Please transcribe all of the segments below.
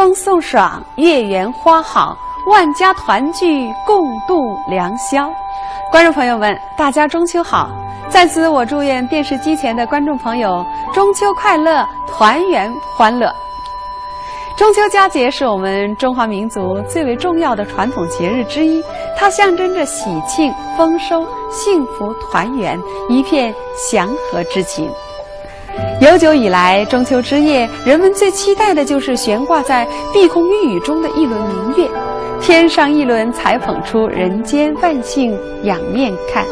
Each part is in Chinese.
风送爽，月圆花好，万家团聚，共度良宵。观众朋友们，大家中秋好！在此，我祝愿电视机前的观众朋友中秋快乐，团圆欢乐。中秋佳节是我们中华民族最为重要的传统节日之一，它象征着喜庆、丰收、幸福、团圆，一片祥和之情。悠久以来，中秋之夜，人们最期待的就是悬挂在碧空玉宇中的一轮明月，天上一轮才捧出人间万幸，仰面看。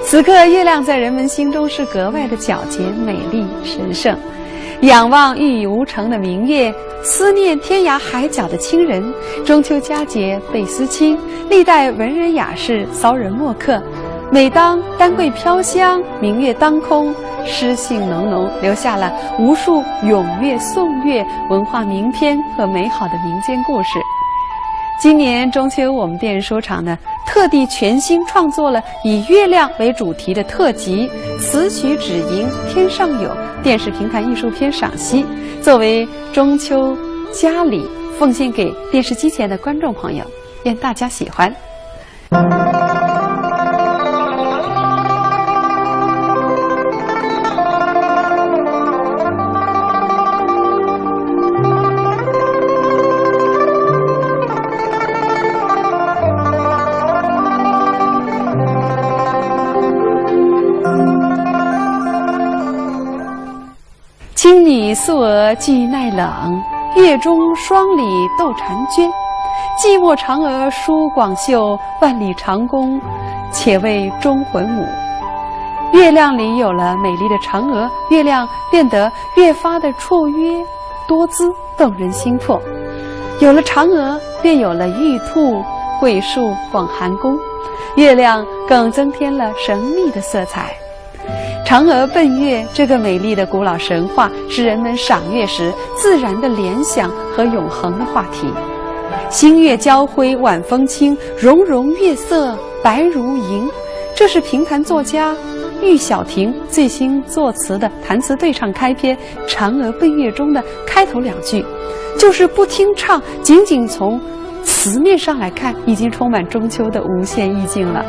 此刻，月亮在人们心中是格外的皎洁、美丽、神圣。仰望玉宇无成的明月，思念天涯海角的亲人。中秋佳节倍思亲，历代文人雅士骚人墨客，每当丹桂飘香，明月当空，诗兴浓浓，留下了无数咏月、颂月、文化名篇和美好的民间故事。今年中秋，我们电视说场呢，特地全新创作了以月亮为主题的特辑《此曲只迎天上有》电视评弹艺术片赏析，作为中秋佳礼，奉献给电视机前的观众朋友，愿大家喜欢。青女素娥俱耐冷，月中双鲤斗婵娟。寂寞嫦娥舒广袖，万里长弓且为忠魂母。月亮里有了美丽的嫦娥，月亮变得越发的绰约多姿，动人心魄。有了嫦娥，便有了玉兔、桂树、广寒宫，月亮更增添了神秘的色彩。嫦娥奔月这个美丽的古老神话，是人们赏月时自然的联想和永恒的话题。星月交辉晚风轻，融融月色白如银。这是评弹作家郁小婷最新作词的弹词对唱开篇《嫦娥奔月》中的开头两句，就是不听唱，仅仅从词面上来看，已经充满中秋的无限意境了。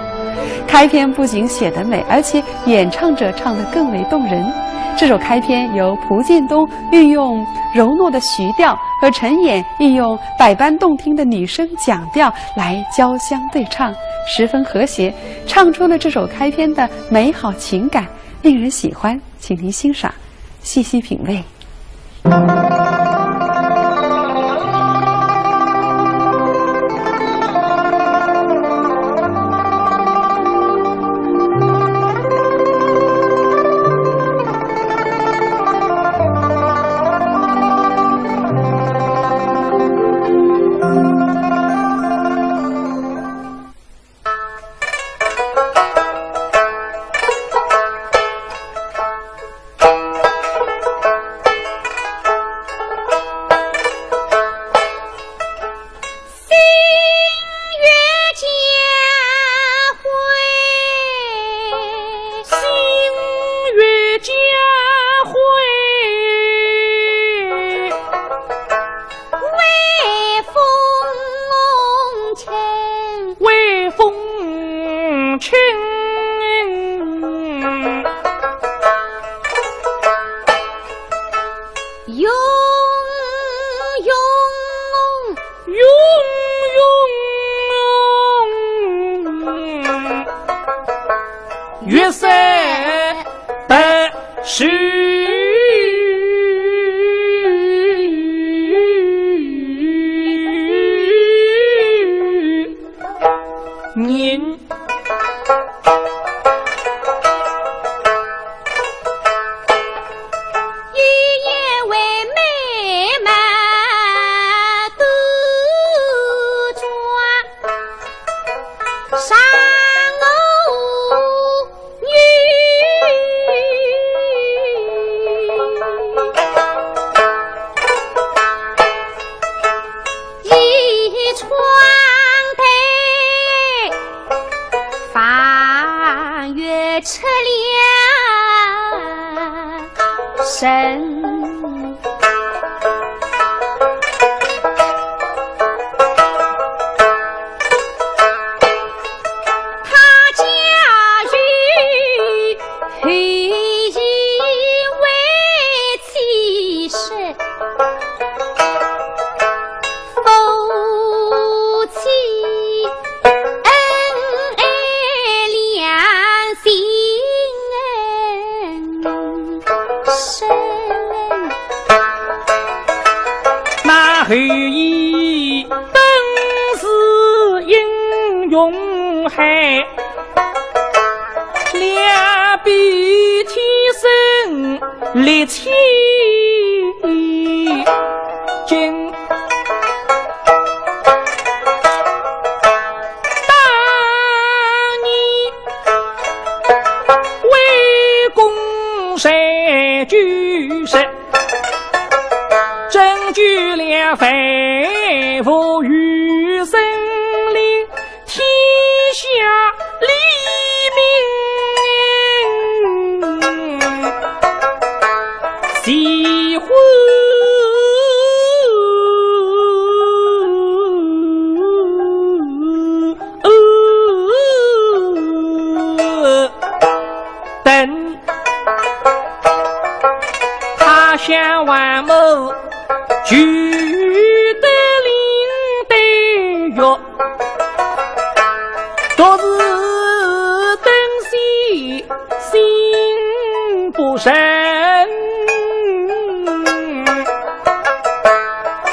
开篇不仅写得美，而且演唱者唱得更为动人。这首开篇由蒲建东运用柔糯的徐调，和陈演运用百般动听的女声讲调来交相对唱，十分和谐，唱出了这首开篇的美好情感，令人喜欢。请您欣赏，细细品味。月色的是您车辆神涌海，两臂天生力气劲。当年为公山举世，争取了肺腑与生灵，天下黎明。喜欢等他乡万亩聚得领对月，多是灯西心不深，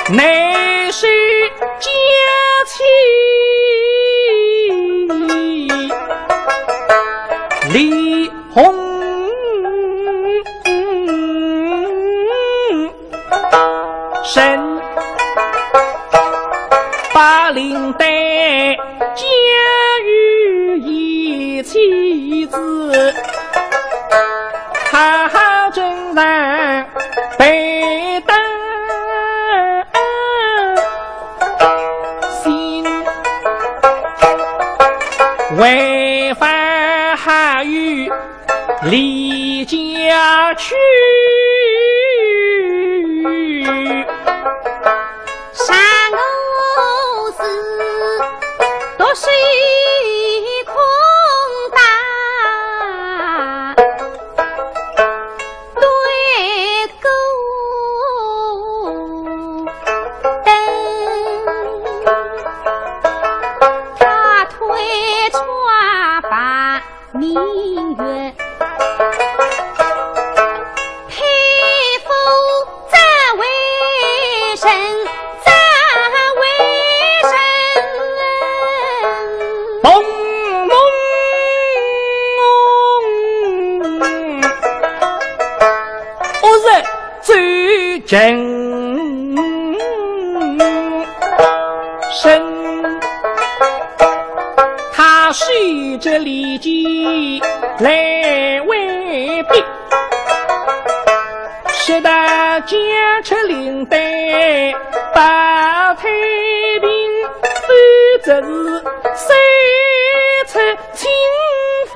乃是家亲李红神把领带家与一妻子，好好正然背当心，违反还与离家去。山路是都是一空大，对勾灯，他推窗把明月。真身，他随着礼记来为兵，使得家出领带保太平，否则是谁出清风。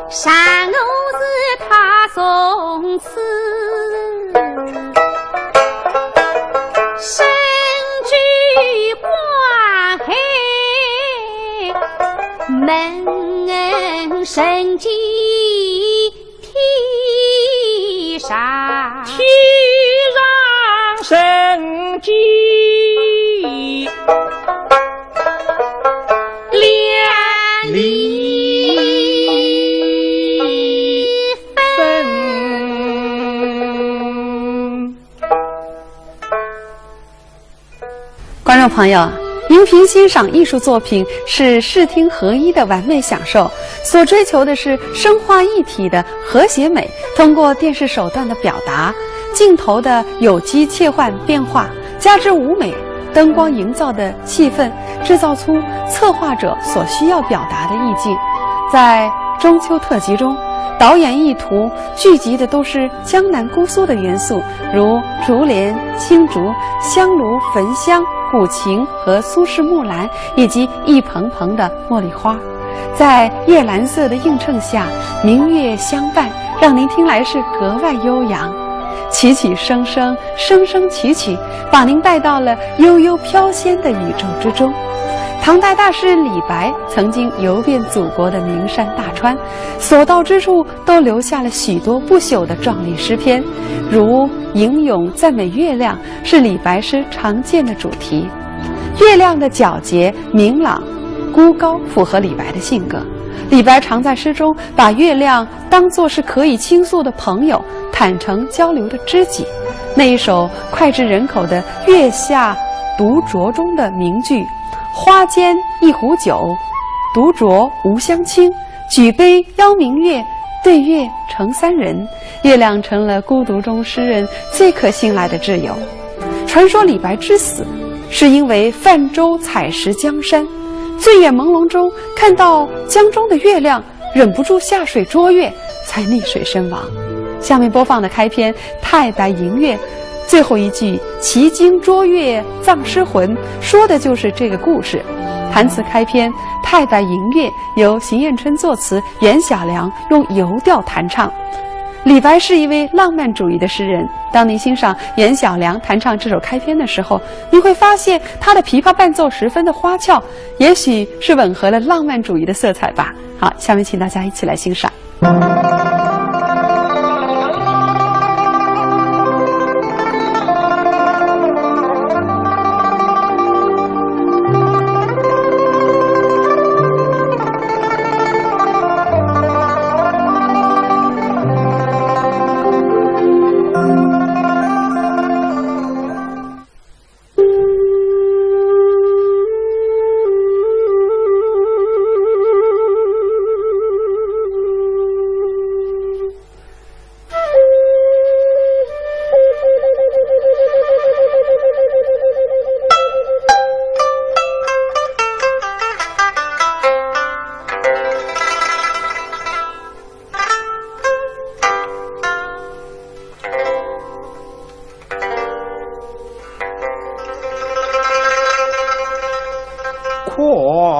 山路是他送赐，机提上，提上神机连理分。观众朋友，荧屏欣赏艺术作品是视听合一的完美享受，所追求的是声画一体的和谐美，通过电视手段的表达，镜头的有机切换变化，加之舞美灯光营造的气氛，制造出策划者所需要表达的意境。在中秋特辑中，导演意图聚集的都是江南姑苏的元素，如竹帘、青竹、香炉、焚香、古琴和苏式木兰，以及一蓬蓬的茉莉花。在夜蓝色的映衬下，明月相伴，让您听来是格外悠扬。起起声声，声声起起，把您带到了悠悠飘仙的宇宙之中。唐代大诗李白曾经游遍祖国的名山大川，所到之处都留下了许多不朽的壮丽诗篇，如吟咏赞美月亮是李白诗常见的主题。月亮的皎洁明朗孤高符合李白的性格，李白常在诗中把月亮当作是可以倾诉的朋友，坦诚交流的知己。那一首脍炙人口的《月下独酌》中的名句花间一壶酒，独酌无相亲，举杯邀明月，对月成三人。月亮成了孤独中诗人最可信赖的挚友。传说李白之死是因为泛舟采石江山，醉眼朦胧中看到江中的月亮，忍不住下水捉月，才溺水身亡。下面播放的开篇《太白迎月》最后一句“奇经捉月葬尸魂”，说的就是这个故事。弹词开篇《太白迎月》由邢彦春作词，袁小良用游调弹唱。李白是一位浪漫主义的诗人，当您欣赏袁小良弹唱这首开篇的时候，你会发现他的琵琶伴奏十分的花俏，也许是吻合了浪漫主义的色彩吧。好，下面请大家一起来欣赏。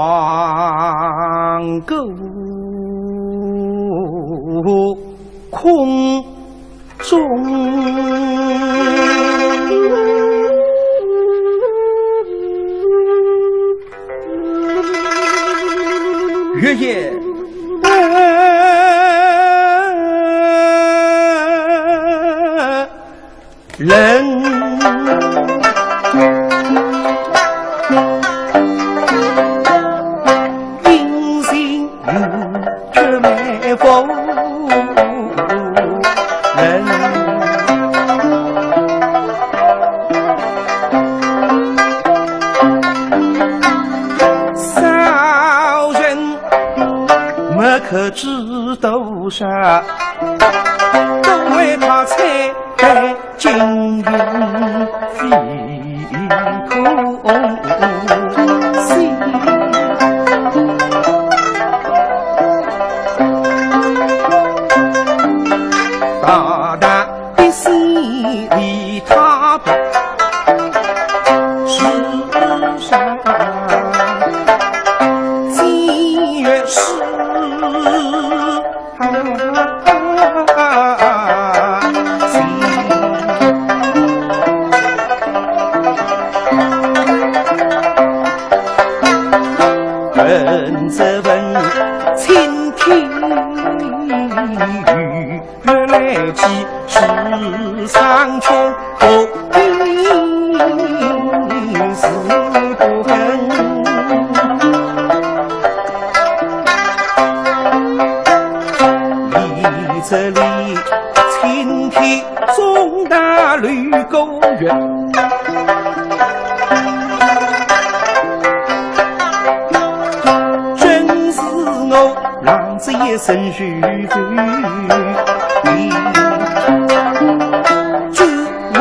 狂狗空中，月夜人。可知斗上，都为他采白金云飞空心。大胆的心里他不世上今月是问这问倾听起世上穷，不定是不分。里这里青天中大绿勾月，真是我浪子一身虚虚，只为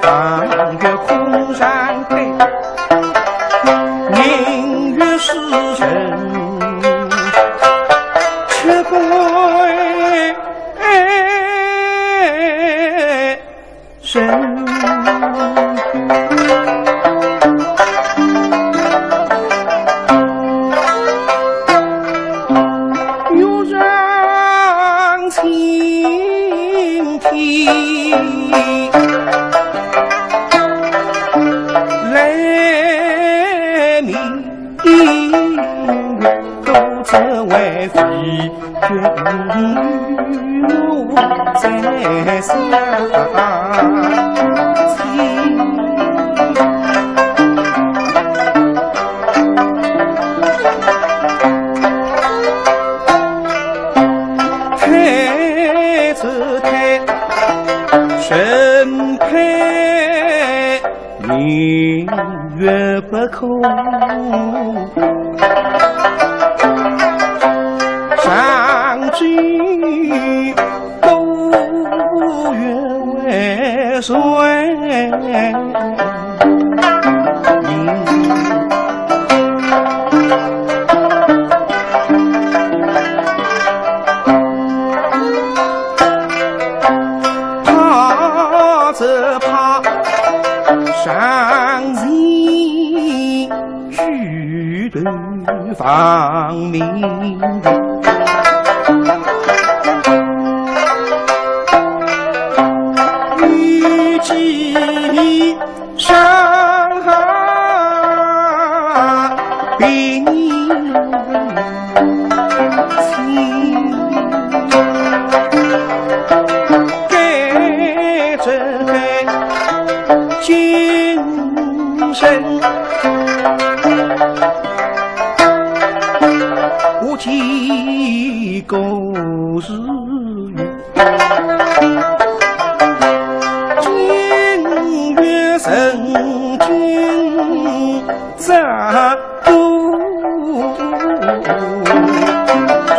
放月空山开，明月是人。又让青天来明月，都成为飞卷我在上。身配明月不空，上句都月为谁？上人举头放明预计上兵情该这该精神无计狗日月，今月神君咋不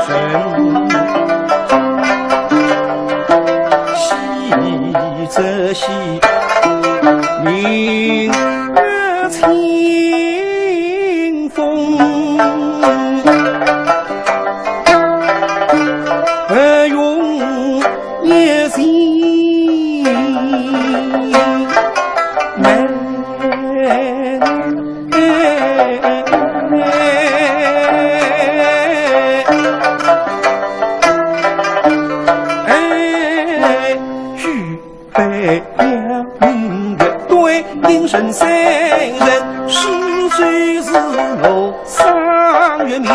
神？喜则喜，明月清风，用夜心美。应声三人，是谁是我上月明？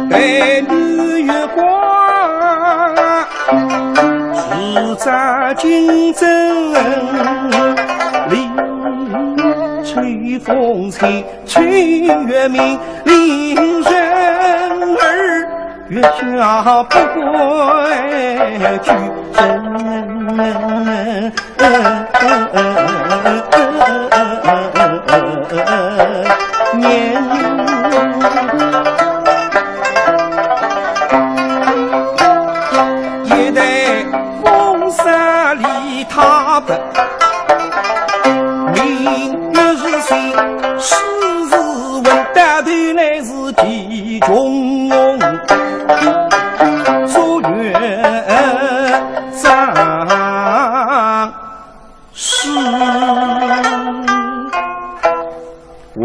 白日月光，是在金针，里吹风吹清月明，令人儿月下不归去年，也得风沙里踏奔，明月是谁？世事问答头来是地中做月长是问。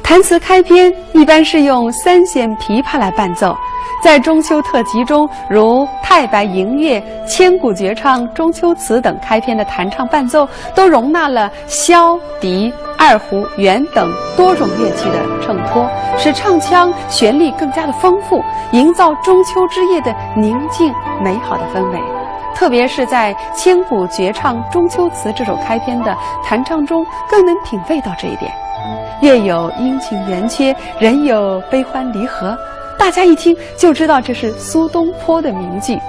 弹词开篇一般是用三弦琵琶来伴奏，在中秋特辑中，如《太白迎月》《千古绝唱》《中秋词》等开篇的弹唱伴奏，都容纳了箫、笛、二胡、箫等多种乐器的衬托，使唱腔旋律更加的丰富，营造中秋之夜的宁静美好的氛围。特别是在《千古绝唱·中秋词》这首开篇的弹唱中，更能品味到这一点。月有阴晴圆缺，人有悲欢离合，大家一听就知道这是苏东坡的名句。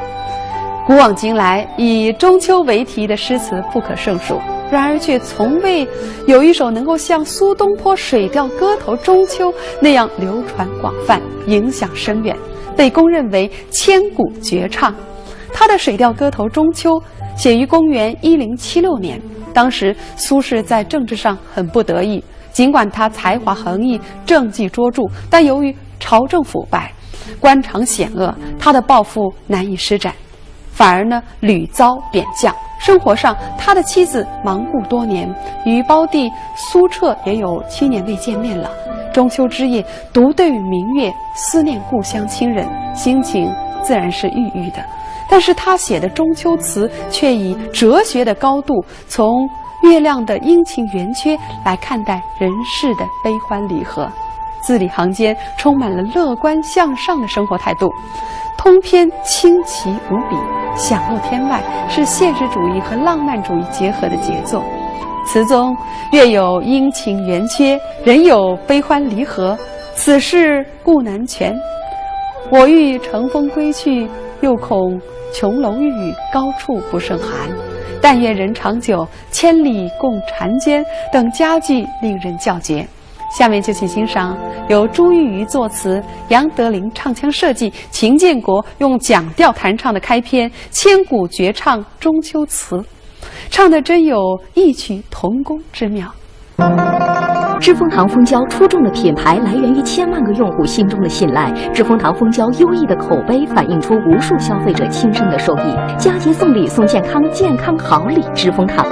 古往今来，以中秋为题的诗词不可胜数，然而却从未有一首能够像苏东坡《水调歌头·中秋》那样流传广泛、影响深远，被公认为千古绝唱。他的《水调歌头·中秋》写于公元1076年，当时苏轼在政治上很不得意，尽管他才华横溢、政绩卓著，但由于朝政腐败、官场险恶，他的抱负难以施展，反而屡遭贬降。生活上，他的妻子忙故多年，与胞弟苏辙也有7年未见面了。中秋之夜，独对于明月，思念故乡亲人，心情自然是郁郁的。但是他写的中秋词却以哲学的高度，从月亮的阴晴圆缺来看待人世的悲欢离合，字里行间充满了乐观向上的生活态度，通篇清奇无比，享露天外，是现实主义和浪漫主义结合的杰作。词中月有阴晴圆缺，人有悲欢离合，此事故难全。我欲乘风归去，又恐琼楼玉宇，高处不胜寒。但愿人长久，千里共婵娟等佳句令人叫绝。下面就请欣赏由朱玉瑜作词、杨德林唱腔设计、秦建国用讲调弹唱的开篇《千古绝唱·中秋词》，唱得真有异曲同工之妙。知蜂堂蜂胶出众的品牌来源于千万个用户心中的信赖，知蜂堂蜂胶优异的口碑反映出无数消费者亲身的受益。佳节送礼送健康，健康好礼知蜂堂。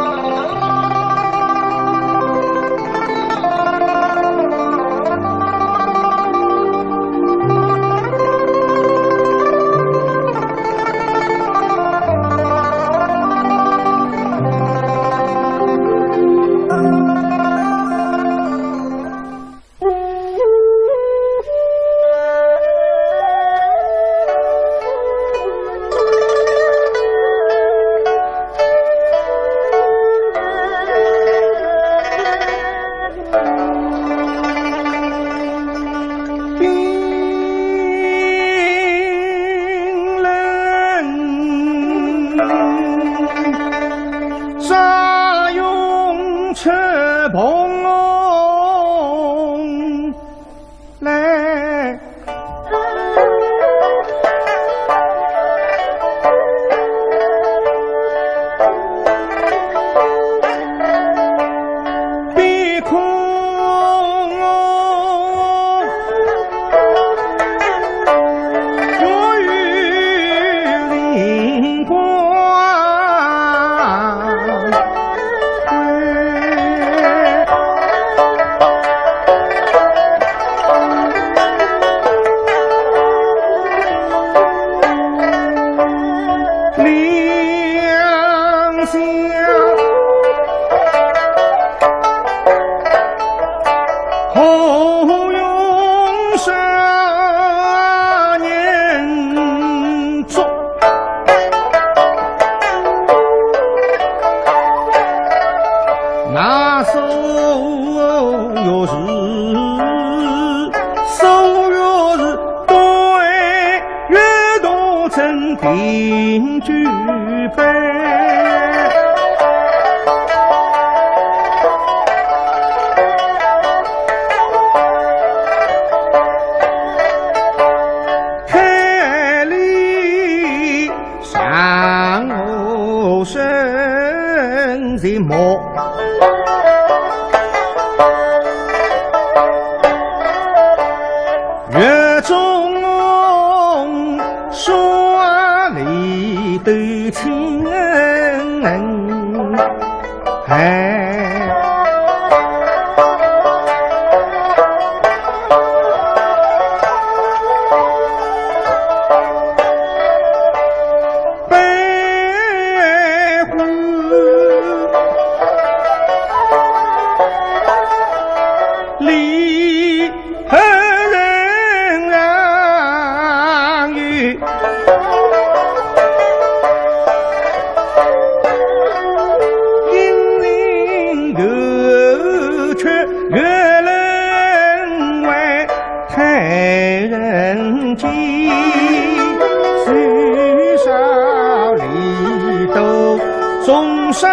中山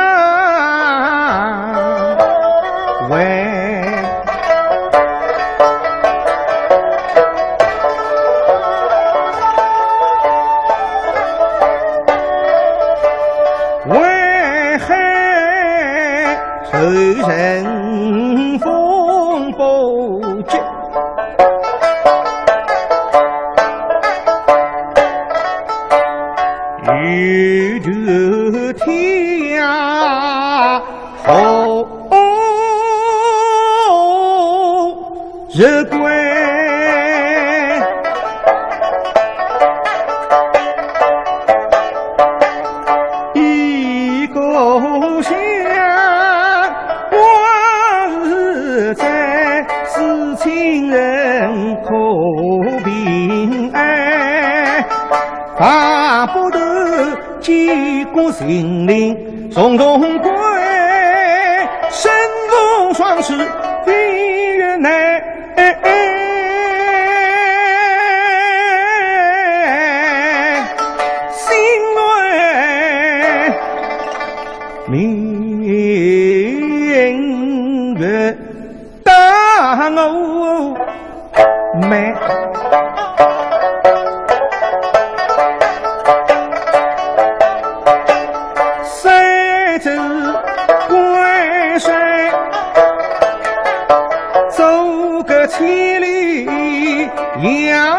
为。后人风不绝，宇宙天后日归，一个乡。是亲人可平安，巴不得几个心灵从中归，身无双翅飞越南。心内明月大我美，谁知归水走个千里遥，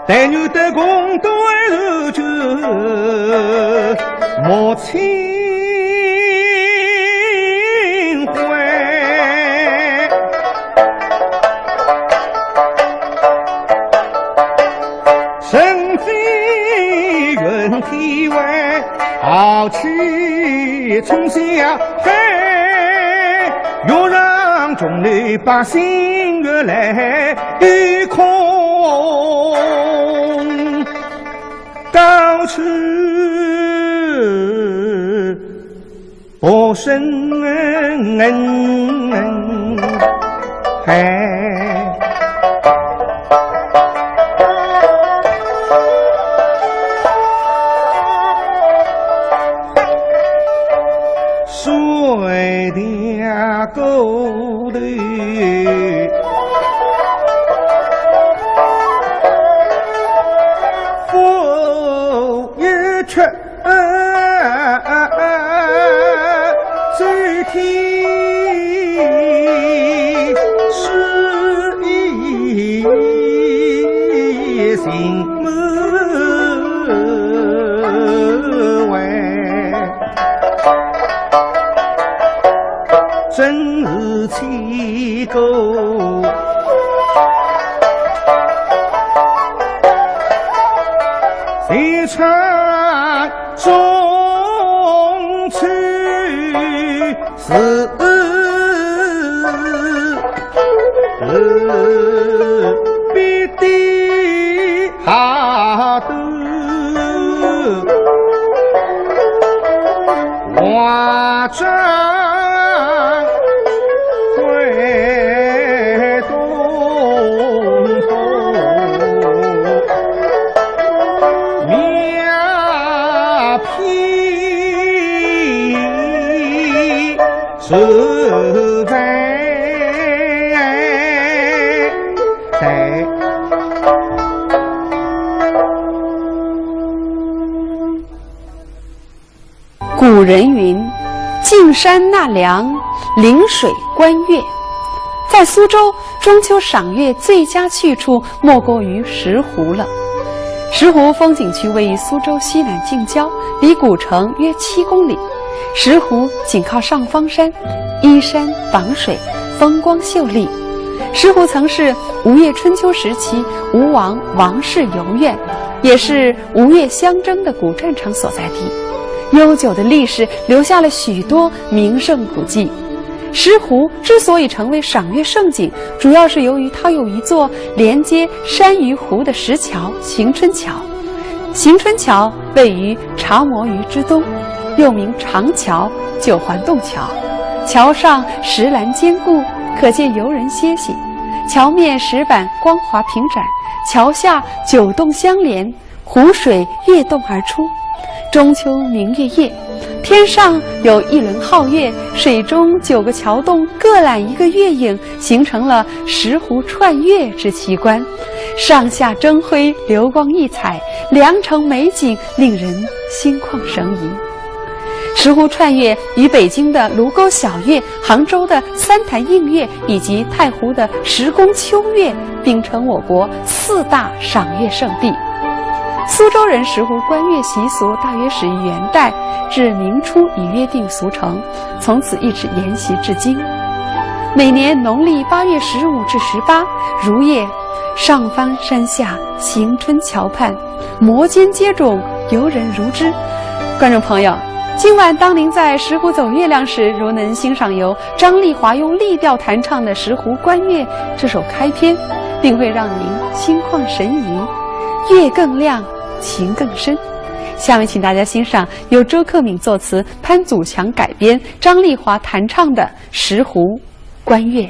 但愿得共对如旧莫轻回，身非云体外，豪气冲下海，又让众里百姓越来越空高处。我生还水的沟里风一吹最天是一心门外，真是气够谁唱中去是必定好的我将会东风妙批是非古人云：径山纳凉，临水观月。在苏州，中秋赏月最佳去处莫过于石湖了。石湖风景区位于苏州西南近郊，离古城约7公里。石湖紧靠上方山，依山傍水，风光秀丽。石湖曾是吴越春秋时期吴王王室游苑，也是吴越相争的古战场所在地。悠久的历史留下了许多名胜古迹。石湖之所以成为赏月胜景，主要是由于它有一座连接山与湖的石桥——行春桥。行春桥位于长磨鱼之东，又名长桥、九环洞桥。桥上石栏坚固，可见游人歇息。桥面石板光滑平展，桥下九洞相连，湖水跃动而出。中秋明月夜，天上有一轮皓月，水中9个桥洞各揽一个月影，形成了石湖串月之奇观。上下争辉，流光溢彩，良辰美景令人心旷神怡。石湖串月与北京的卢沟晓月、杭州的三潭映月以及太湖的石宫秋月并称我国4大赏月圣地。苏州人石湖观月习俗大约始于元代，至明初已约定俗成，从此一直沿袭至今。每年农历8月15至18，如夜上方山下，行春桥畔，摩肩接踵，游人如织。观众朋友，今晚当您在石湖走月亮时，如能欣赏由张丽华用立调弹唱的《石湖观月》这首开篇，定会让您心旷神怡，月更亮，情更深。下面请大家欣赏由周克敏作词、潘祖强改编、张丽华弹唱的《石湖观月》。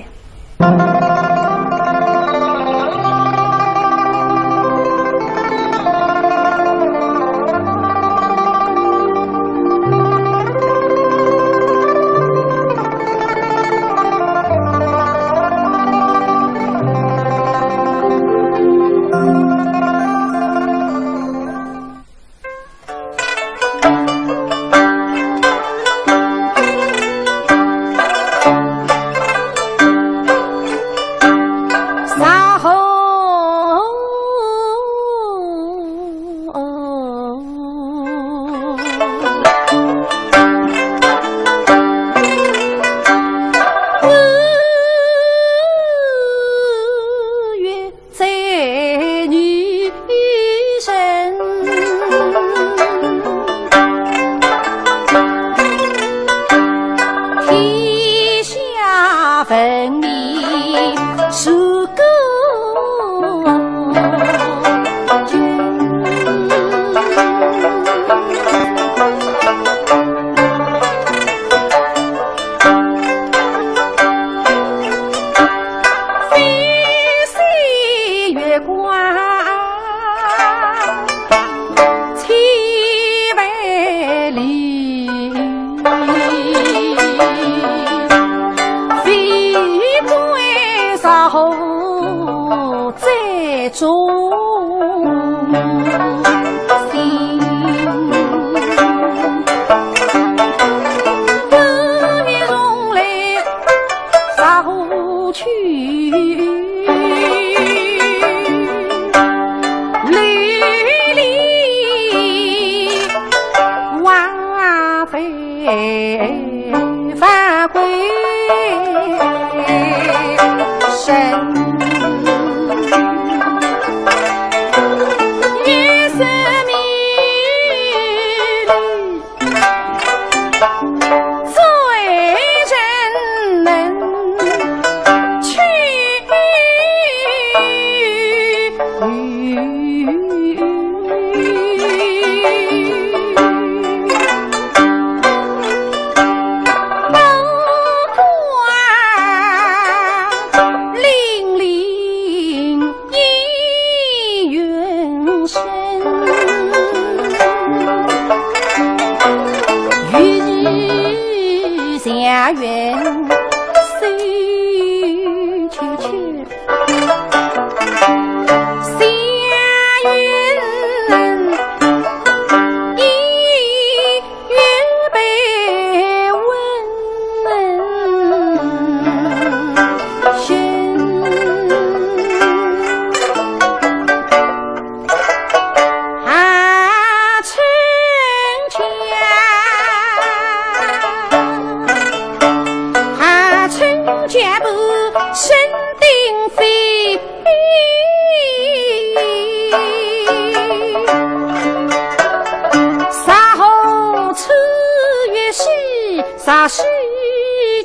啥是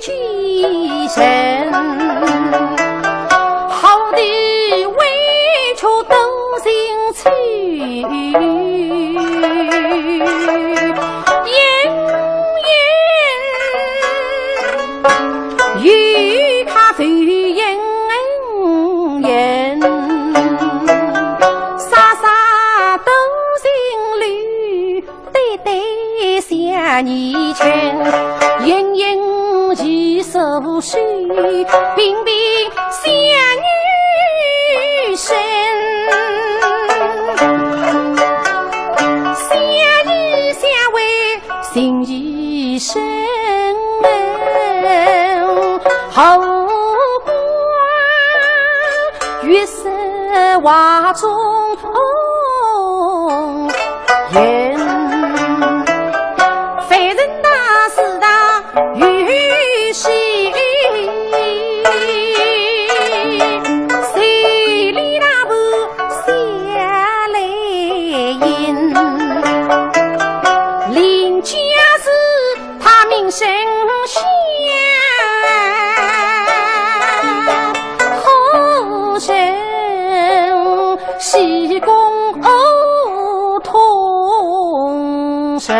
精神？好的委屈都心去，与他最恩官月色画中人，凡人大事大于心，谁理那不下来音？临家时他名声响，后生西宫同生。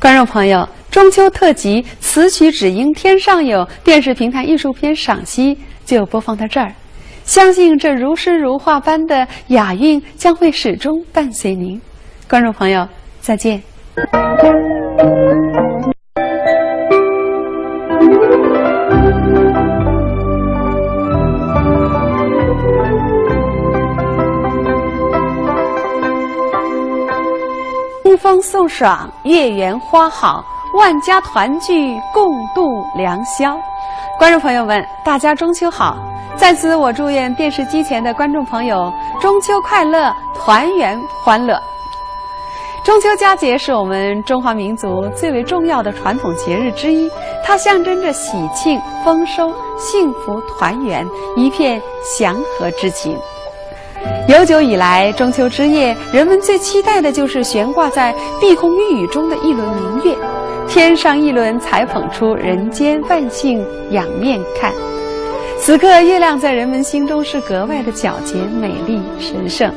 观众朋友，中秋特辑词曲只应天上有电视评弹艺术片赏析就播放到这儿。相信这如诗如画般的雅韵将会始终伴随您。观众朋友，再见。清风送爽，月圆花好，万家团聚，共度良宵。观众朋友们，大家中秋好！在此，我祝愿电视机前的观众朋友中秋快乐，团圆欢乐。中秋佳节是我们中华民族最为重要的传统节日之一，它象征着喜庆、丰收、幸福、团圆，一片祥和之情。悠久以来，中秋之夜，人们最期待的就是悬挂在碧空玉宇中的一轮明月。天上一轮才捧出人间万姓仰面看。此刻，月亮在人们心中是格外的皎洁、美丽、神圣。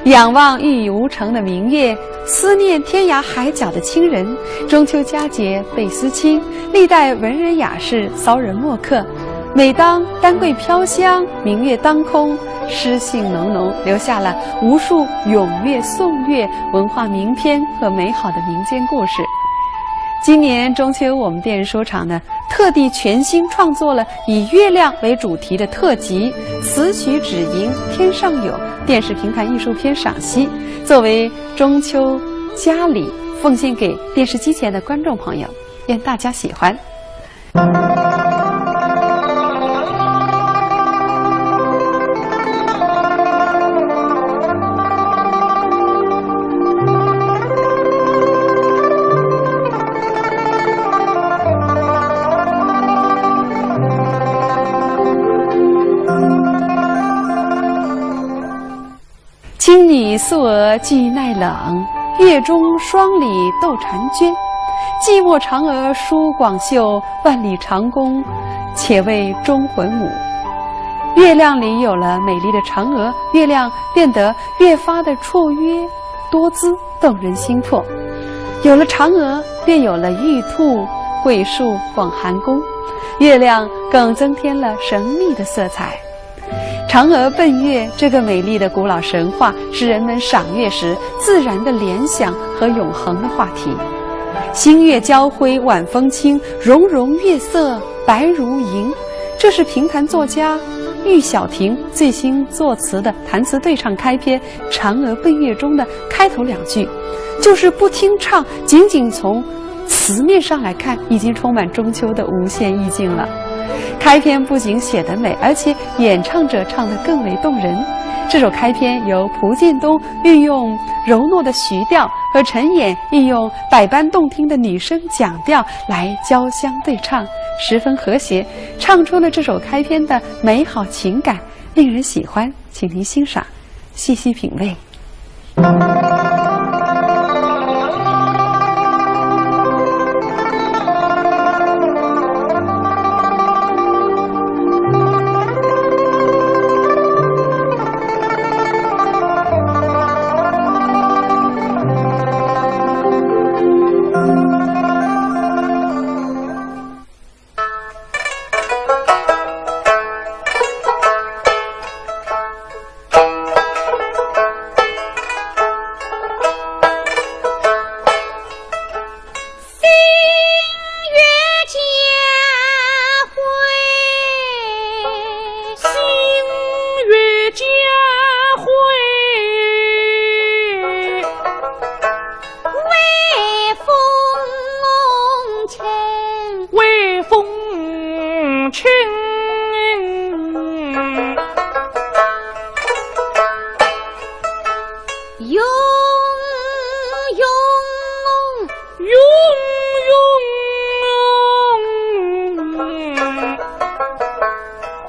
仰望玉宇无成的明月，思念天涯海角的亲人。中秋佳节倍思亲，历代文人雅士骚人墨客。每当丹桂飘香，明月当空，诗兴浓浓，留下了无数咏月、颂月、文化名篇和美好的民间故事。今年中秋，我们电视说场呢，特地全新创作了以月亮为主题的特辑《词曲只应天上有》电视评弹艺术片赏析，作为中秋佳礼，奉献给电视机前的观众朋友，愿大家喜欢。青女素娥俱耐冷，月中双鲤斗婵娟。寂寞嫦娥舒广袖，万里长弓且为忠魂母。月亮里有了美丽的嫦娥，月亮变得越发的绰约多姿，动人心魄。有了嫦娥，便有了玉兔、桂树、广寒宫，月亮更增添了神秘的色彩。嫦娥奔月这个美丽的古老神话，是人们赏月时自然的联想和永恒的话题。星月交辉晚风轻，融融月色白如银。这是评弹作家玉晓婷最新作词的弹词对唱开篇《嫦娥奔月》中的开头2句，就是不听唱，仅仅从词面上来看，已经充满中秋的无限意境了。开篇不仅写得美，而且演唱者唱得更为动人。这首开篇由蒲建东运用柔糯的徐调和陈演运用百般动听的女声讲调来交相对唱，十分和谐，唱出了这首开篇的美好情感，令人喜欢。请您欣赏，细细品味。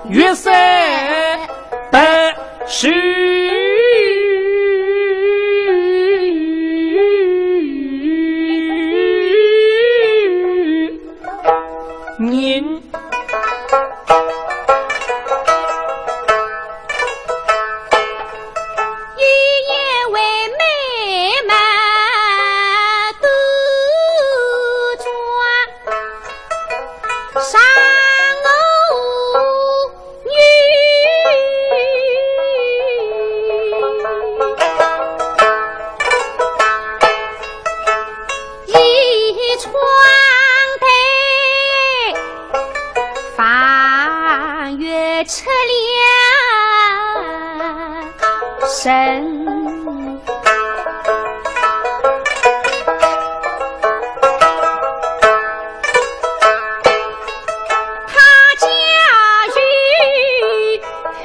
月色的是年，一夜为美满都抓上车辆声，他驾驭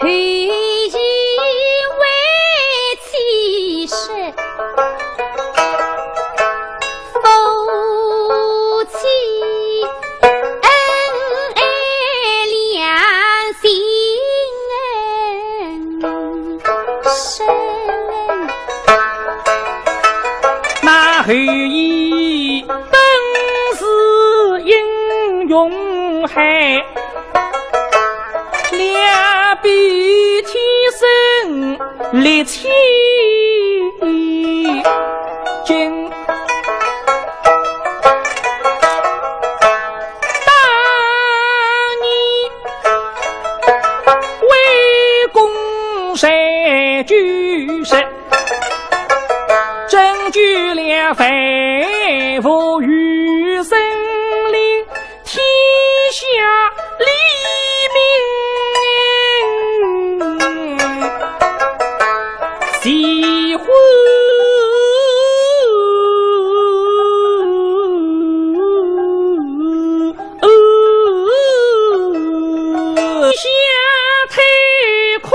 黑衣为其实，夫妻那后羿本是英勇汉，两臂天生力气劲，当年为公山举世，证据了肺腑与生灵，天下黎明喜欢下太空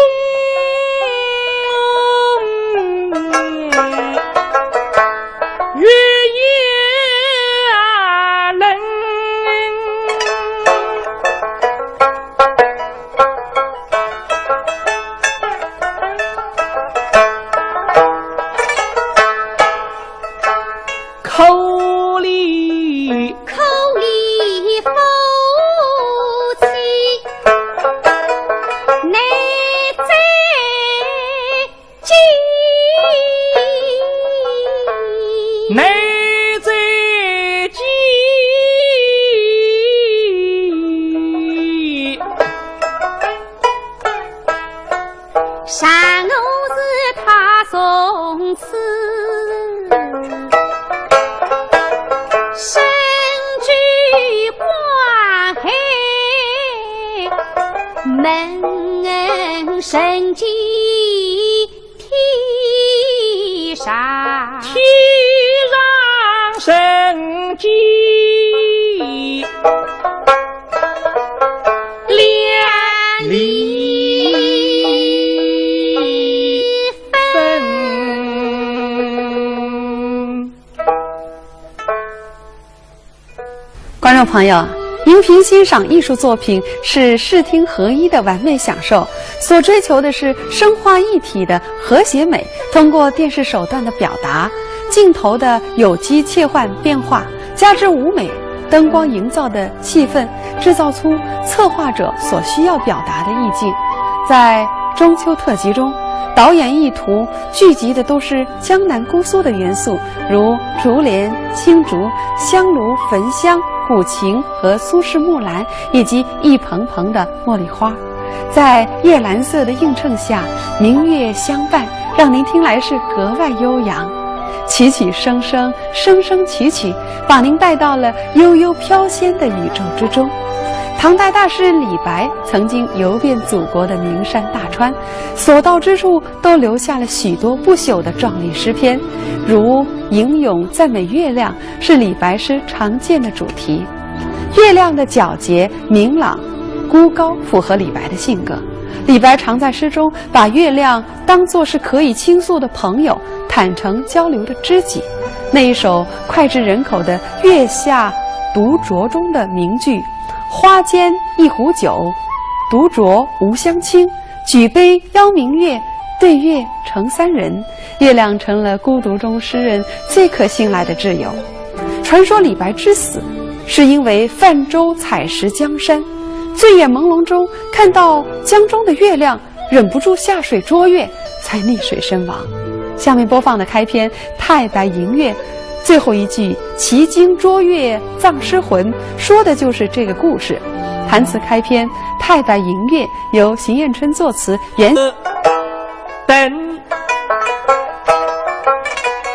月夜冷，众朋友，荧屏欣赏艺术作品是视听合一的完美享受，所追求的是声画一体的和谐美，通过电视手段的表达，镜头的有机切换变化，加之舞美灯光营造的气氛，制造出策划者所需要表达的意境。在中秋特辑中，导演意图聚集的都是江南姑苏的元素，如竹帘、青竹、香炉、焚香、古琴和苏式木兰，以及一棚棚的茉莉花。在夜蓝色的映衬下，明月相伴，让您听来是格外悠扬。起起声声，声声起起，把您带到了悠悠飘仙的宇宙之中。唐代大诗人李白曾经游遍祖国的名山大川，所到之处都留下了许多不朽的壮丽诗篇，如吟咏赞美月亮是李白诗常见的主题。月亮的皎洁明朗孤高符合李白的性格，李白常在诗中把月亮当作是可以倾诉的朋友，坦诚交流的知己。那一首脍炙人口的《月下独酌》中的名句花间一壶酒，独酌无相亲，举杯邀明月，对月成三人。月亮成了孤独中诗人最可信赖的挚友。传说李白之死是因为泛舟采石江山，醉眼朦胧中看到江中的月亮，忍不住下水捉月，才溺水身亡。下面播放的开篇《太白迎月》最后一句奇经捉月葬尸魂，说的就是这个故事。弹词开篇《太白迎月》由邢彦春作词，原等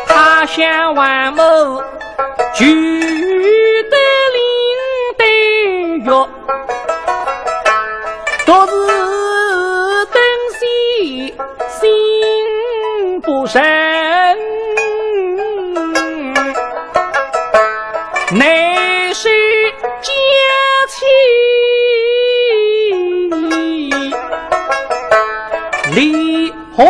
他乡万亩聚得林对月，昨日灯西心不深，乃是佳期李红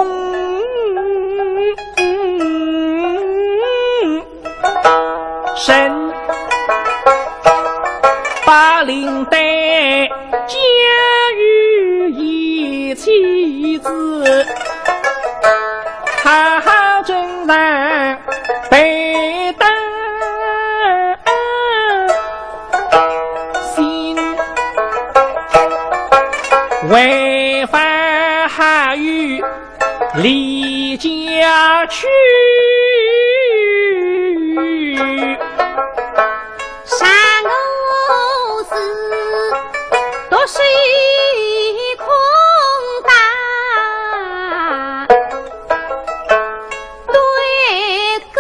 生，把领带嫁与一妻子，他正然被担心，违反还与离家去，山偶寺都是一空大，对勾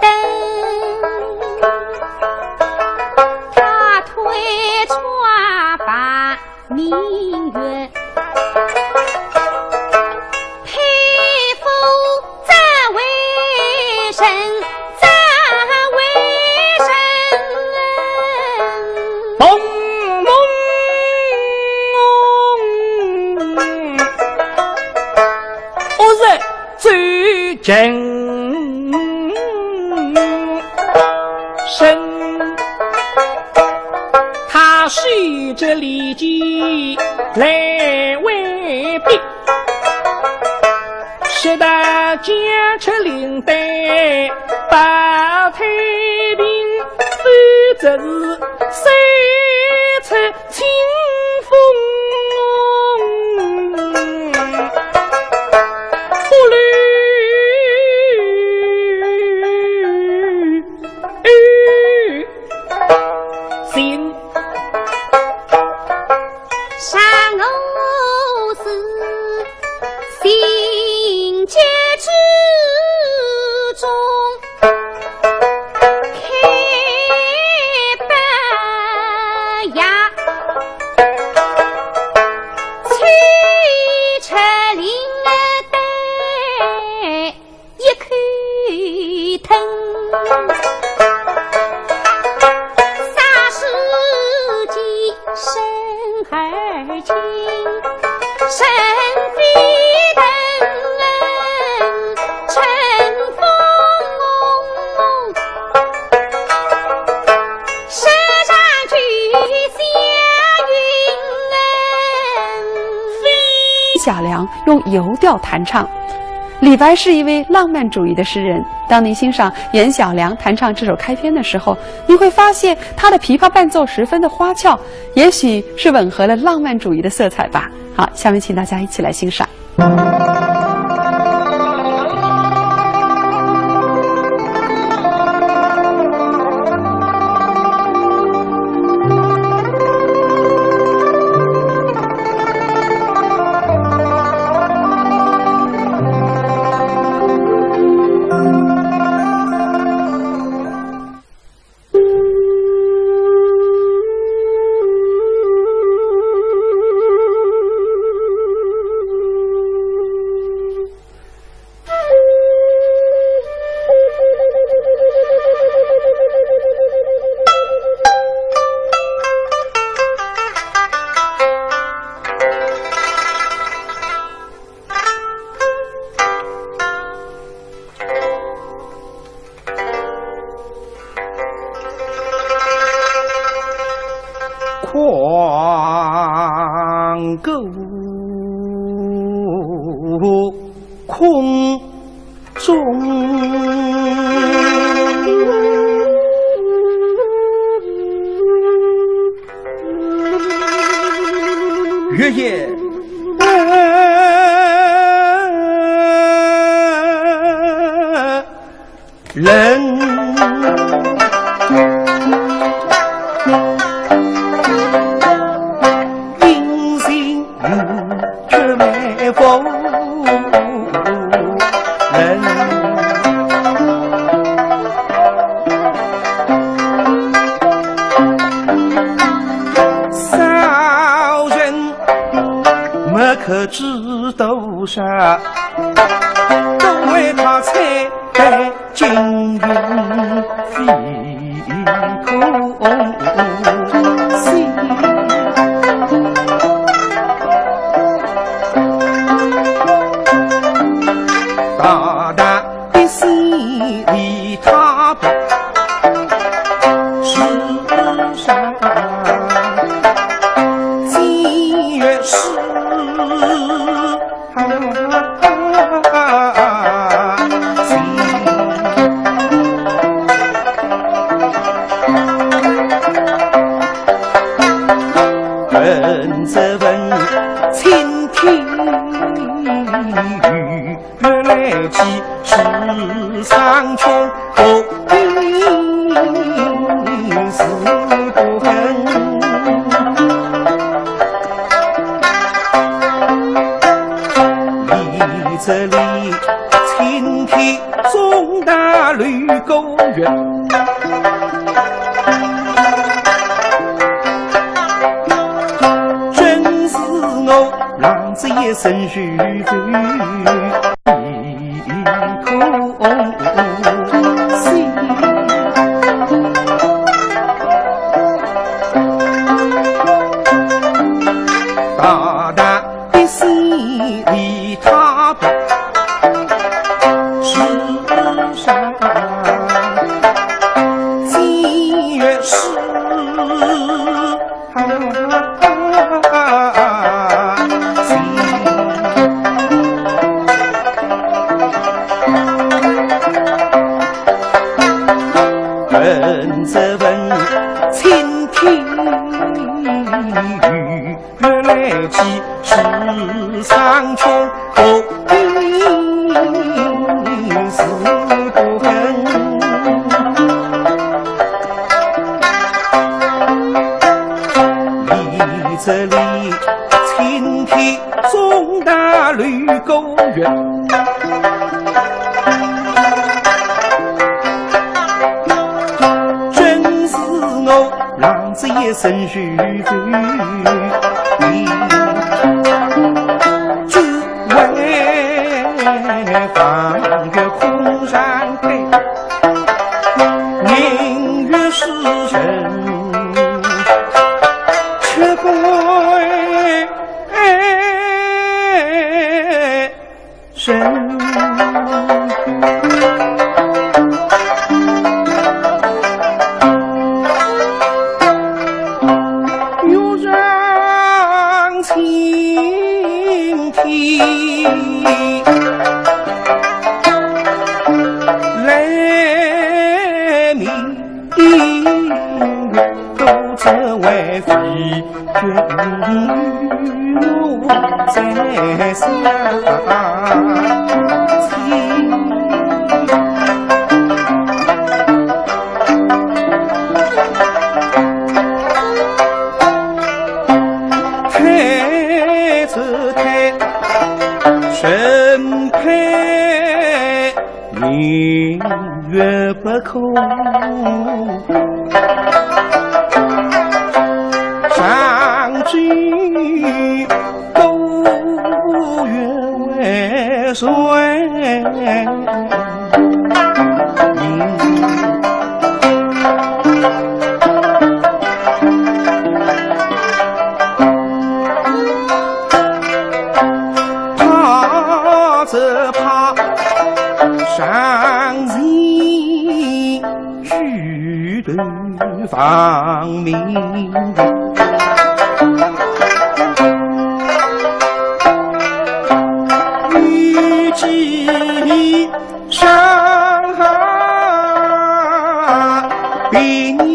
灯，他推穿把明月，佩服赞为神，赞为神，咚咚，我在最真身，他随着李记来为兵，使得坚持领带保太平，否则是谁出清风，不虑心山偶寺心结之中，开白牙小良用游调弹唱。李白是一位浪漫主义的诗人，当您欣赏严小良弹唱这首开篇的时候，您会发现他的琵琶伴奏十分的花俏，也许是吻合了浪漫主义的色彩吧。好，下面请大家一起来欣赏。狂狗空中，月夜人阴性却没否人，少人没可知斗杀，都为他才在金云飞空西。大大的心里他不世上几月是人则问青天雨月来起，世上穷后因是不分。里这里青天中大绿沟园，真是我浪子一身虚空心。大大的心里他不世上几月是人则问青天雨月来起，世上穷后因是不分。里这里青天中大绿沟园，真是我浪子一身虚空，只为放月空山开，明月是人却不神。又让青天来明月都则为飞卷雨露在上身佩明月不空，上句勾月为水。上人举头放明欲记上比你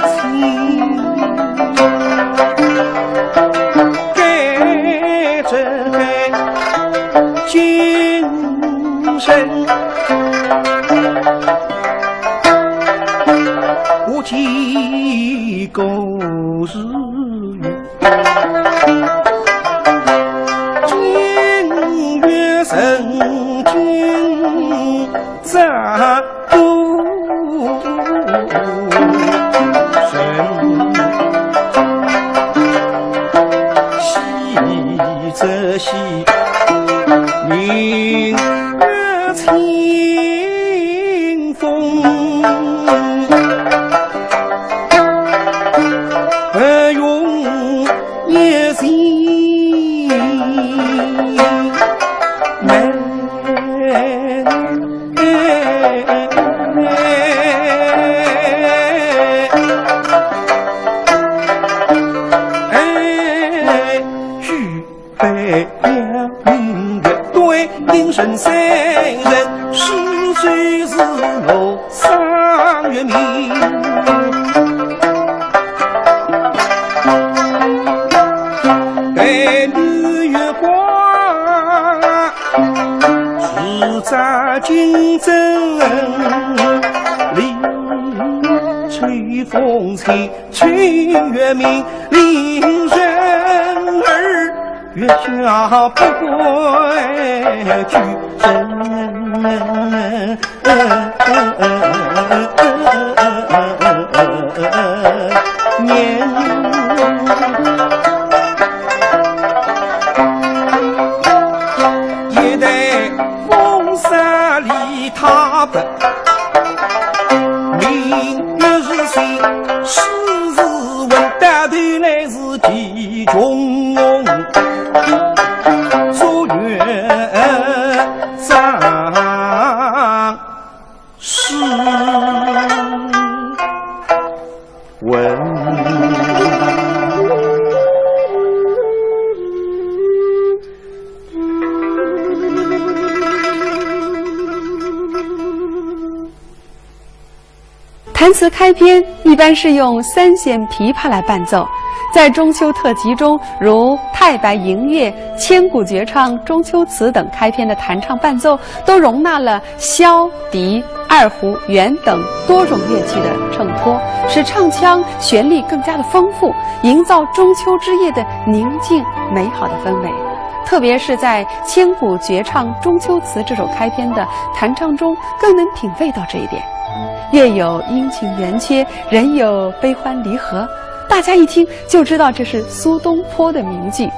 亲给这今生无计过日月，今月神君咋不神？喜则喜。明月清风，用夜心美。举杯了明月。应声三人，是谁是我三月明？对日月光，是在金针里吹风吹，吹月明，令人儿月下不归去年，也得风沙里踏奔。明月是谁？是问大头来是地中翁。坐月上是问。弹词开篇一般是用三弦琵琶来伴奏，在中秋特辑中，如《太白迎月》《千古绝唱》《中秋词》等开篇的弹唱伴奏，都容纳了箫、笛、二胡、箫等多种乐器的衬托，使唱腔旋律更加的丰富，营造中秋之夜的宁静美好的氛围。特别是在《千古绝唱》《中秋词》这首开篇的弹唱中，更能品味到这一点。月有阴晴圆缺，人有悲欢离合，大家一听就知道这是苏东坡的名句。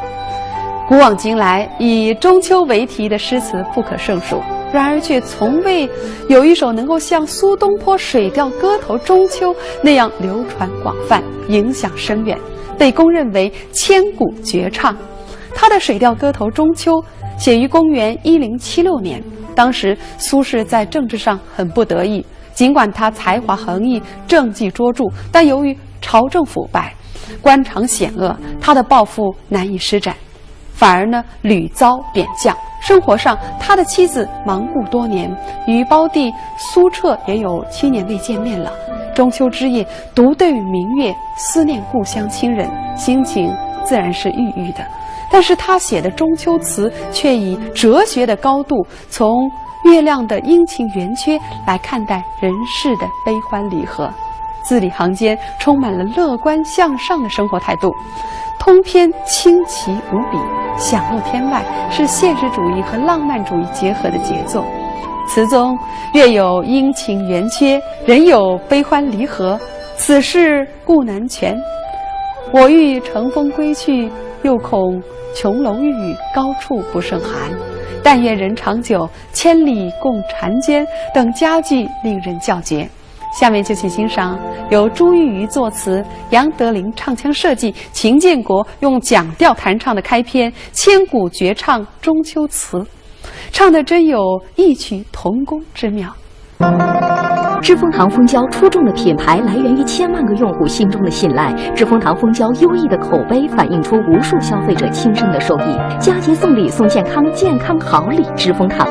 古往今来，以中秋为题的诗词不可胜数，然而却从未有一首能够像苏东坡《水调歌头·中秋》那样流传广泛、影响深远，被公认为千古绝唱。他的《水调歌头·中秋》写于公元1076年，当时苏轼在政治上很不得意，尽管他才华横溢、政绩卓著，但由于朝政腐败，官场险恶，他的抱负难以施展，反而呢屡遭贬降。生活上，他的妻子忙故多年，与胞弟苏澈也有7年未见面了。中秋之夜，独对明月，思念故乡亲人，心情自然是郁郁的。但是他写的中秋词却以哲学的高度，从月亮的阴晴圆缺来看待人世的悲欢离合，字里行间充满了乐观向上的生活态度，通篇清奇无比，享露天外，是现实主义和浪漫主义结合的杰作。词中月有阴晴圆缺，人有悲欢离合，此事故难全。我欲乘风归去，又恐琼楼玉宇，高处不胜寒。但愿人长久，千里共婵娟等佳句令人叫绝。下面就请欣赏由朱玉瑜作词，杨德林唱腔设计，秦建国用讲调弹唱的开篇千古绝唱中秋词，唱得真有异曲同工之妙。知蜂堂蜂胶出众的品牌来源于千万个用户心中的信赖，知蜂堂蜂胶优异的口碑反映出无数消费者亲身的受益。佳节送礼送健康，健康好礼知蜂堂。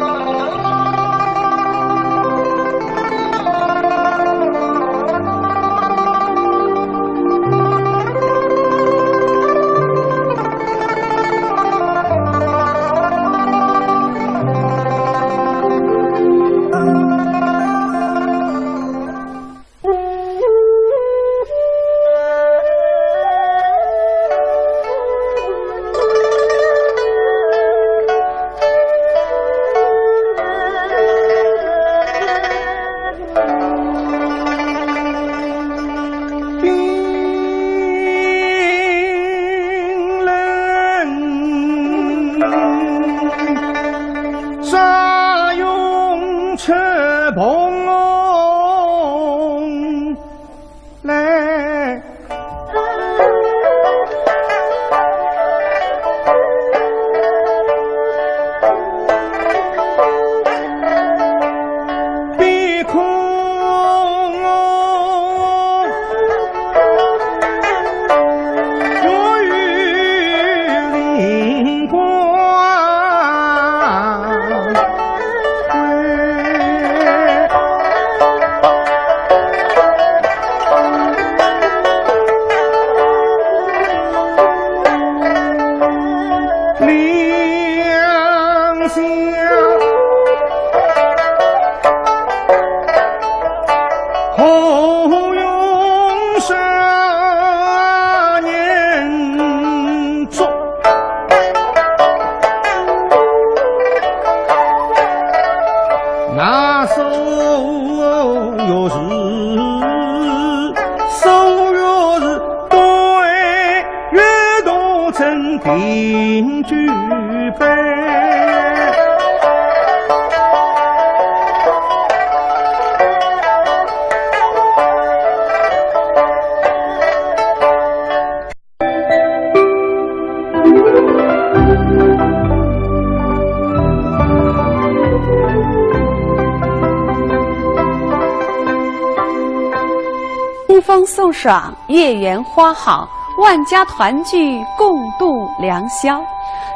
清风送爽，月圆花好，万家团聚，共度良宵。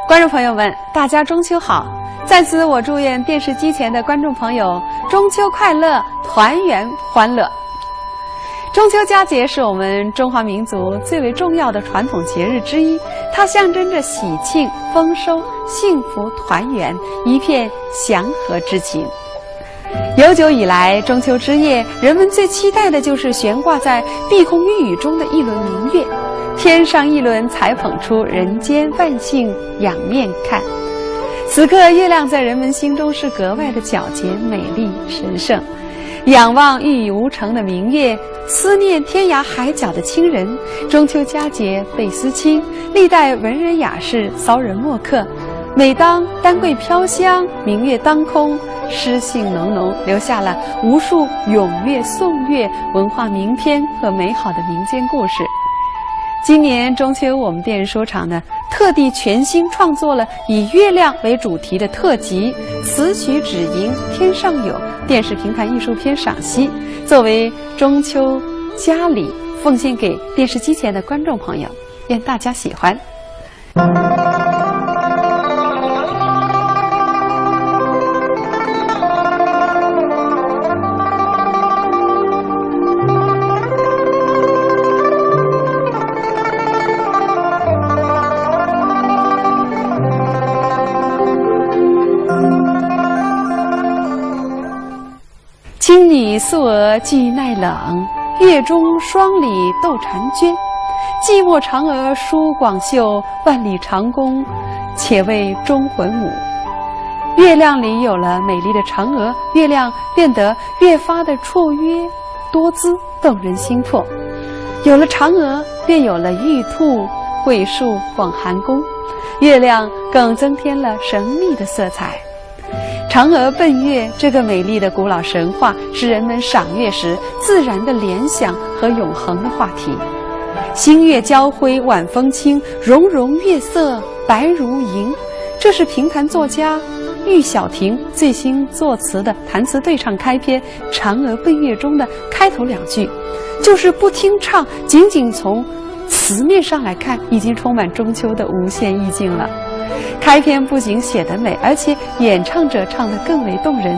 观众朋友们，大家中秋好！在此，我祝愿电视机前的观众朋友中秋快乐，团圆欢乐。中秋佳节是我们中华民族最为重要的传统节日之一，它象征着喜庆、丰收、幸福、团圆，一片祥和之情。悠久以来，中秋之夜，人们最期待的就是悬挂在碧空玉宇中的一轮明月。天上一轮才捧出人间万姓仰面看。此刻，月亮在人们心中是格外的皎洁、美丽、神圣。仰望郁郁无成的明月，思念天涯海角的亲人。中秋佳节倍思亲，历代文人雅士骚人墨客，每当丹桂飘香，明月当空，诗兴浓浓，留下了无数咏月颂月、文化名篇和美好的民间故事。今年中秋，我们电视说场呢，特地全新创作了以月亮为主题的特辑《词曲只迎天上有》电视评弹艺术片赏析，作为中秋佳礼奉献给电视机前的观众朋友，愿大家喜欢。青女素娥俱耐冷，月中双鲤斗婵娟。寂寞嫦娥舒广袖，万里长弓且为忠魂舞。月亮里有了美丽的嫦娥，月亮变得越发的绰约多姿，动人心魄。有了嫦娥，便有了玉兔、桂树、广寒宫，月亮更增添了神秘的色彩。嫦娥奔月这个美丽的古老神话，是人们赏月时自然的联想和永恒的话题。星月交辉晚风轻，融融月色白如银。这是评弹作家郁小婷最新作词的弹词对唱开篇《嫦娥奔月》中的开头2句，就是不听唱，仅仅从词面上来看，已经充满中秋的无限意境了。开篇不仅写得美，而且演唱者唱得更为动人。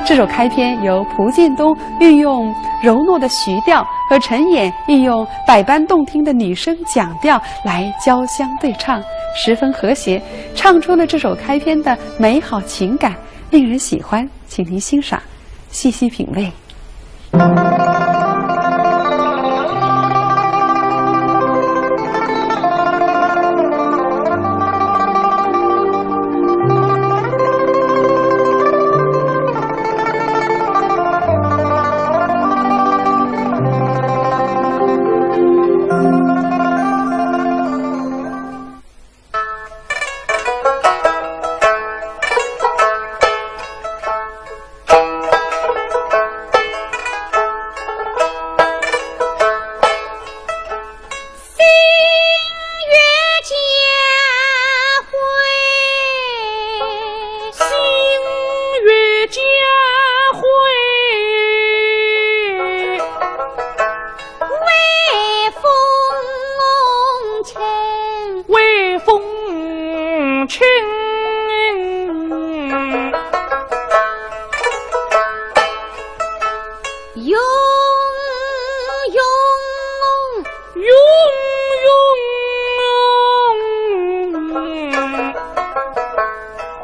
这首开篇由蒲建东运用柔糯的徐调和陈演运用百般动听的女声讲调来交相对唱，十分和谐，唱出了这首开篇的美好情感，令人喜欢。请您欣赏，细细品味。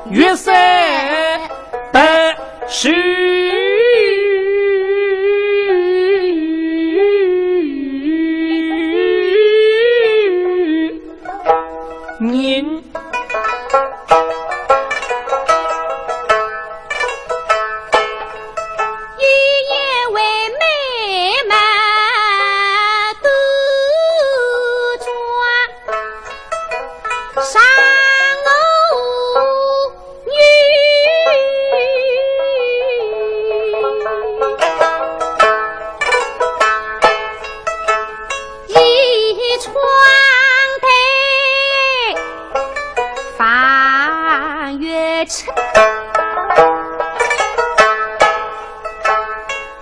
月色不是年，一夜为美满都抓上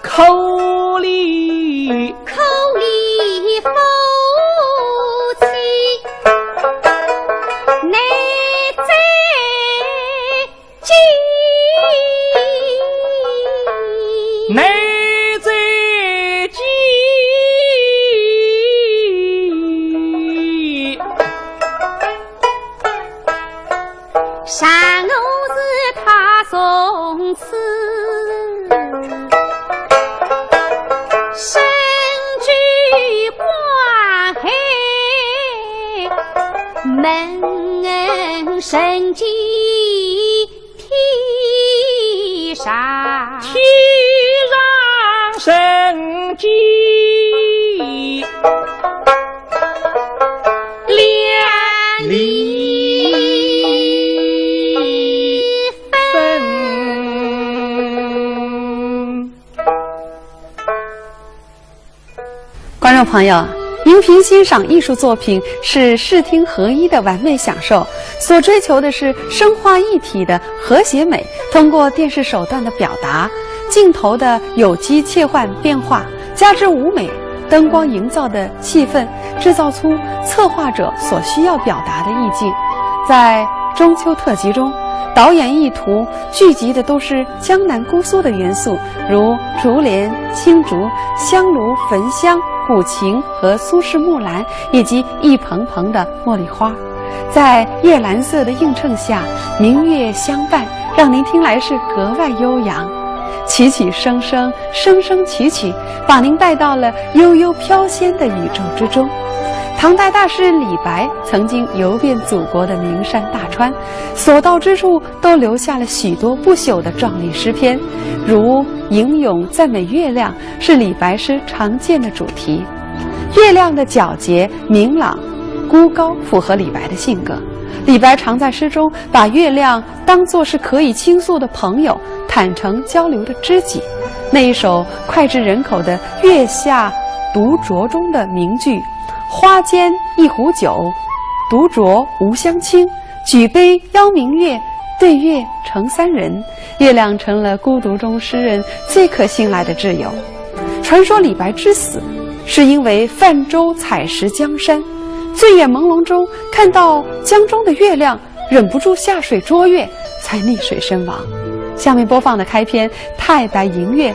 口里夫妻，内在记，内在记，山偶是他送词。身居关海，门神机天上，天上神机两里观众朋友，荧屏欣赏艺术作品是视听合一的完美享受，所追求的是声画一体的和谐美。通过电视手段的表达，镜头的有机切换变化，加之舞美，灯光营造的气氛，制造出策划者所需要表达的意境。在中秋特辑中，导演意图聚集的都是江南姑苏的元素，如竹帘、青竹、香炉、焚香、古琴和苏式木兰，以及一棚棚的茉莉花。在夜蓝色的映衬下，明月相伴，让您听来是格外悠扬。起起声声，声声起起，把您带到了悠悠飘仙的宇宙之中。唐代大诗人李白曾经游遍祖国的名山大川，所到之处都留下了许多不朽的壮丽诗篇，如吟咏赞美月亮是李白诗常见的主题。月亮的皎洁明朗孤高符合李白的性格，李白常在诗中把月亮当作是可以倾诉的朋友，坦诚交流的知己。那一首脍炙人口的《月下独酌》中的名句花间一壶酒，独酌无相亲，举杯邀明月，对月成三人。月亮成了孤独中诗人最可信赖的挚友。传说李白之死是因为泛舟采石江山，醉眼朦胧中看到江中的月亮，忍不住下水捉月，才溺水身亡。下面播放的开篇《太白迎月》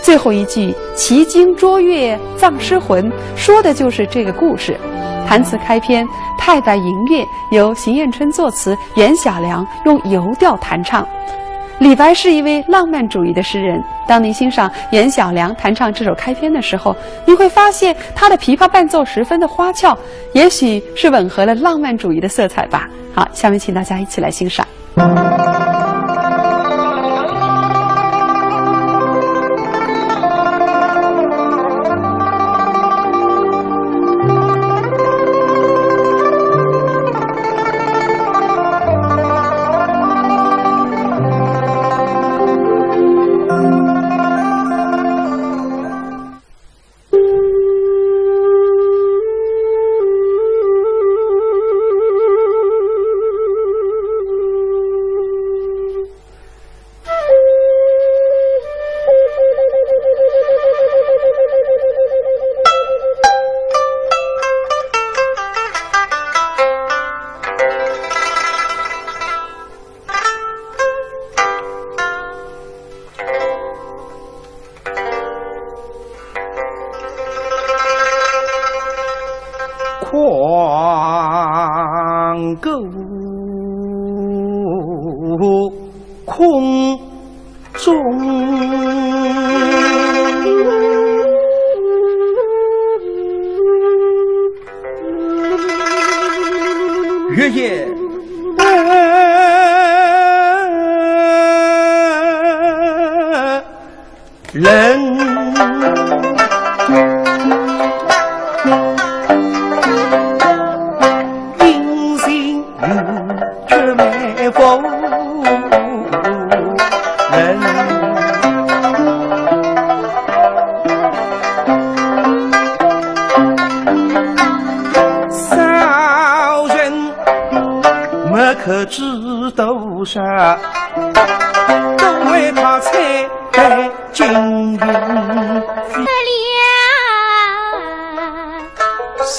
最后一句“骑鲸捉月葬诗魂”，说的就是这个故事。弹词开篇《太白迎月》由邢彦春作词，袁小良用游调弹唱。李白是一位浪漫主义的诗人，当您欣赏袁小良弹唱这首开篇的时候，您会发现他的琵琶伴奏十分的花俏，也许是吻合了浪漫主义的色彩吧。好，下面请大家一起来欣赏。狂歌空中，月夜人定心却没否人，少人没可知多少，都为他彩带金银。可怜神。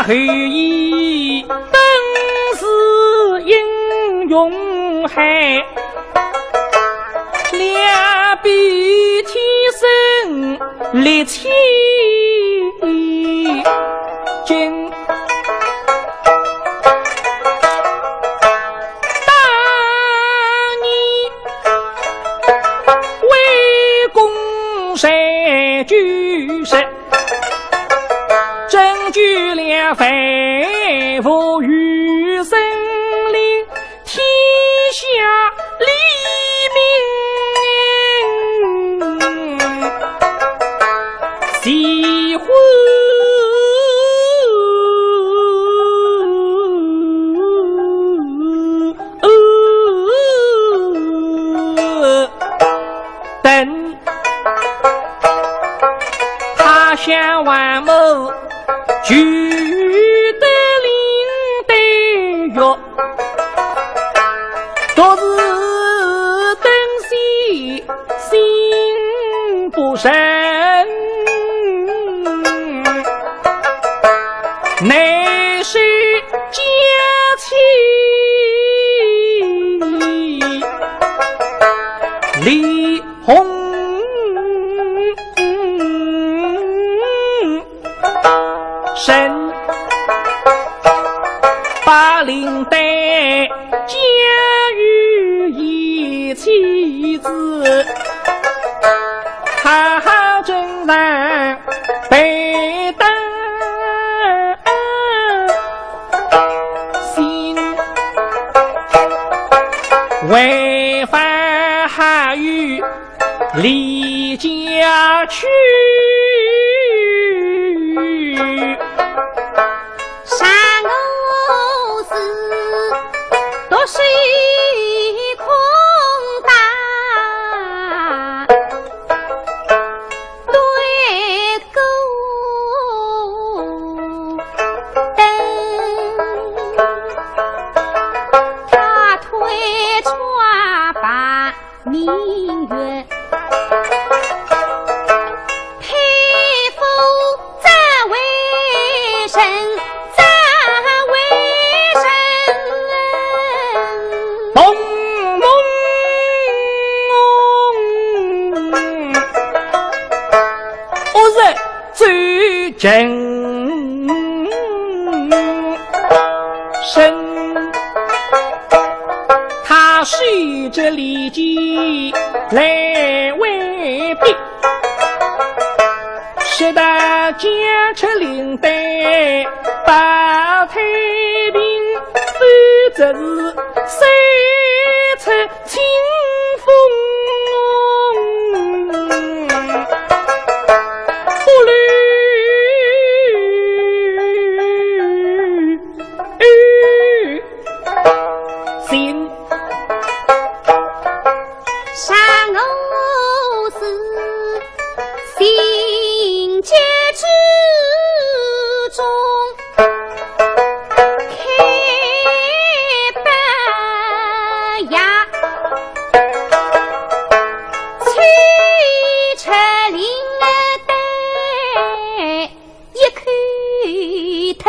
后羿本是英勇汉，两臂天生力气劲，当年为公山举世，争取了肺腑与生灵，天下黎民。神，乃是佳期李红神，把领带驾驭一妻子，他真然被担心，违反还与离家去。山偶是都是空大，对狗灯，他推穿把明月。真神，他许着礼记来为兵，使得家吃领带保太平，否则是三出清风。山偶是心结之中开白牙，催出灵带一口疼。